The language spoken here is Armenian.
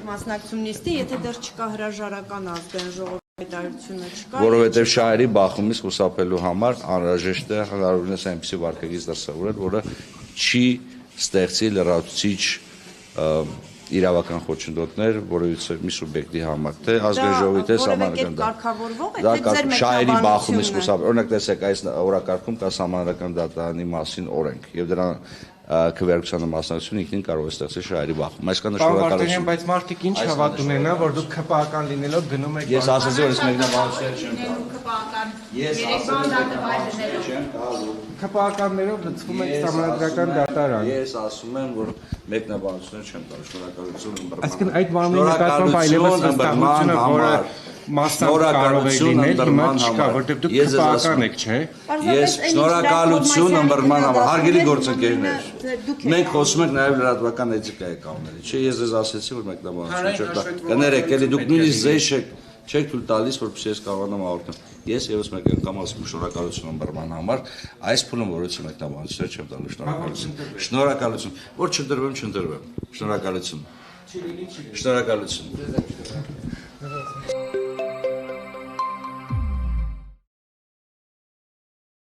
մասնակցում նիստի, եթե դեռ չկա հրաժարական ազգային ժողովի հայտարարությունը չկա։ Որովհետև շահերի բախումից խուսափելու համար անհրաժեշտ է հնարավորինս այնպիսի վարկագիծ դրսևորել, որը չի ստեղծի լրացուցիչ իրավական խոչընդոտներ որևիցե մի սուբյեկտի համար, թե ազգային ժողովի, թե սահմանադրական կարգավորվող է, շահերի բախումից խուսափել։ Օրինակ տեսեք, այս օրակարգում կա սահմանադրական դատարանի մասին օրենք, եւ դրա քվեարկությանը մասնակցությունը ինքնին կարող է ստեղծել շահերի բախում։ Այսքան շնորհակալություն։ Բայց մարդիկ ինչ հավատ ունենա, որ դուք ՔՊԱ-կան լինելով գնում եք։ Ես ասացի, որ ես մեկնաբանություններ չեմ ՔՊԱ-կաններով լցվում եք սահմանադրական դատարան։ Ես ասում եմ, որ մեկնաբանություններ չեմ տալու, շնորհակալություն։ Այսինքն այդ բանի նկատմամբ այլևս վստահությունը, որը մասնավոր կարող է լինել, հիմա չկա, որտեղ դուք ՔՊԱ-կան եք, չէ՞։ Ես շնորհակալություն ըմբռնման համար, հարգելի գործընկերներ, մենք խոսում ենք նաև լրատվական էթիկայի կանոնների, չէ՞, ես ձեզ ասեցի, որ մեկնաբանություն չեմ տա։ Կներեք, էլի դուք նույնիսկ ձեզ չեք թույլ տալիս, որպեսզի ես կարողանամ հաղորդել։ Ես եւս մեկ անգամ ասում եմ շնորհակալություն ըմբռնման համար, այս փուլում որից մեկնաբանություններ չեմ տալու, շնորհակալություն։ Շնորհակալություն, որ չդրվեմ, չդրվեմ։ Շնորհակալություն։ Շնորհակալություն։